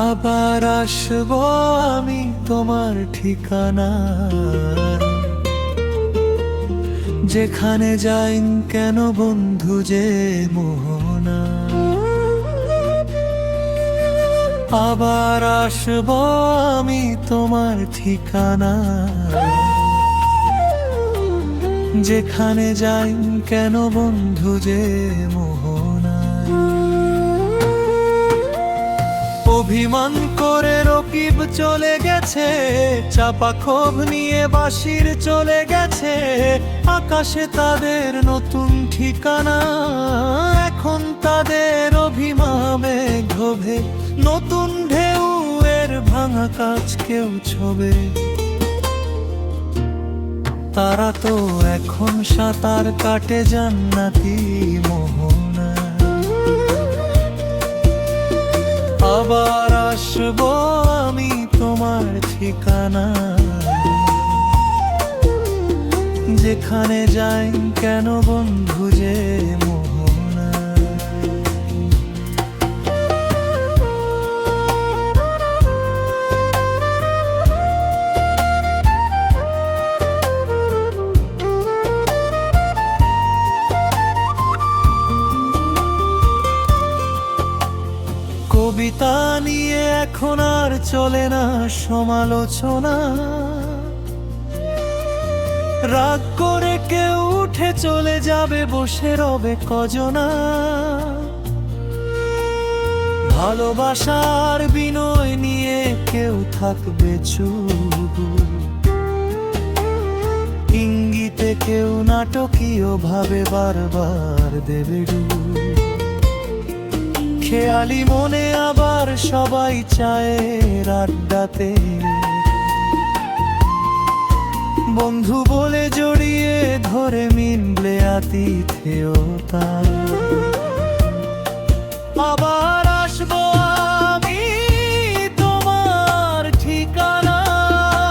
আবার আসবো আমি তোমার ঠিকানা, যেখানে যাই কেন বন্ধু যে মোহনা। আবার আসবো আমি তোমার ঠিকানা, যেখানে যাই কেন বন্ধু যে মোহনা। অভিমান করে রকিব চলে গেছে, চাপা ক্ষোভ নিয়ে বাসির চলে গেছে, আকাশে তাদের নতুন ঠিকানা। এখন তাদের অভিমানে ঘোভে নতুন ঢেউ, এর ভাঙা কাজ কেউ ছোবে। তারা তো এখন সাঁতার কাটে জান্নাতি মোহনা। আবার আসবো আমি তোমার ঠিকানা, যেখানে যাই কেন বন্ধু যে মোহনা। কবিতা নিয়ে এখন আর চলে না সমালোচনা, রাগ করে কেউ উঠে চলে যাবে, বসে রবে কজনা। ভালোবাসার বিনয় নিয়ে কেউ থাকবে চুপ, ইঙ্গিতে কেউ নাটকীয় ভাবে বারবার দেবে ডুব। খেয়ালি মনে আবার সবাই চায়ের আড্ডাতে বন্ধু বলে জড়িয়ে ধরে মিললে আতিথেয়তা। আবার আসবো আমি তোমার ঠিকানায়,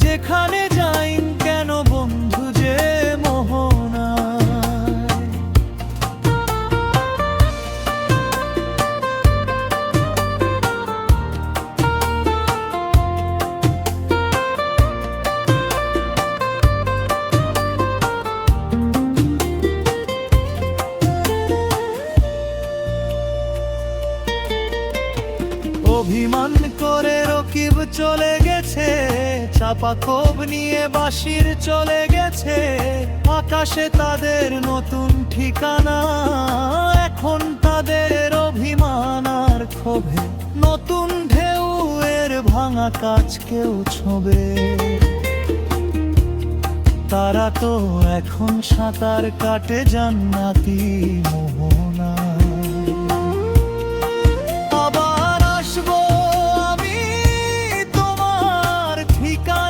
যেখানে যাই কেন বন্ধু যে মোহনা। অভিমান করে রকিব চলে গেছে, চাপা ক্ষোভ নিয়ে বাসির চলে গেছে, আকাশে তাদের নতুন ঠিকানা। এখন তাদের অভিমান আর ক্ষোভে নতুন ঢেউ, এর ভাঙা কাজ কেউ ছোবে। তারা তো এখন সাঁতার কাটে জান্নাতি মোহনা। আবার আসবো আমি তোমার ঠিকানায়,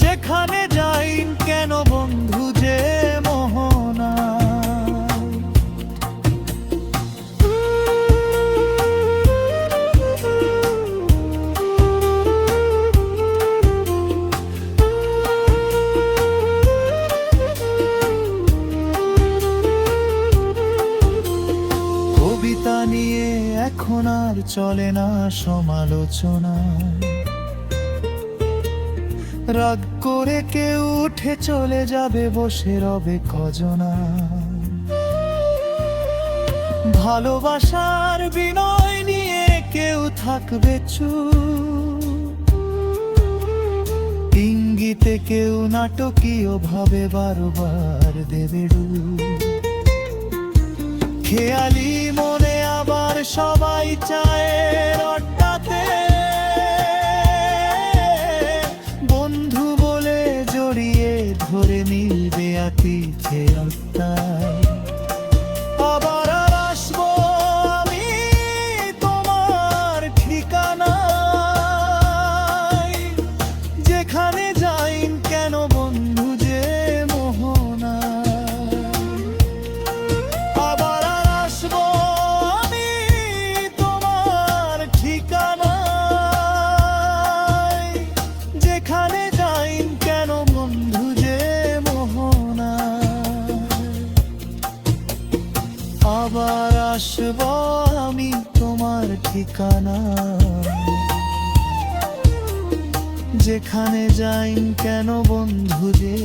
যেখানে যাই কেন বন্ধু যে মোহনা। কবিতা নিয়ে এখন আর চলে না সমালোচনা, রাগ করে কেউ উঠে চলে যাবে, বসে রবে কজনা। ভালোবাসার বিনয় নিয়ে কেউ থাকবে চুপ, ইঙ্গিতে কেউ নাটকীয় ভাবে বারবার দেবে ডুব। খেয়ালি মনে আবার সবাই চায়ের আড্ডাতে বন্ধু বলে জড়িয়ে ধরে মিলবে আতিথেয়তায়। আবার আসবো আমি তোমার ঠিকানায়, যেখানে যাই কেন বন্ধু যে মোহনা। আবার আসবো আমি তোমার আসব আমি তোমার ঠিকানা। যেখানে যাই কেন বন্ধু যে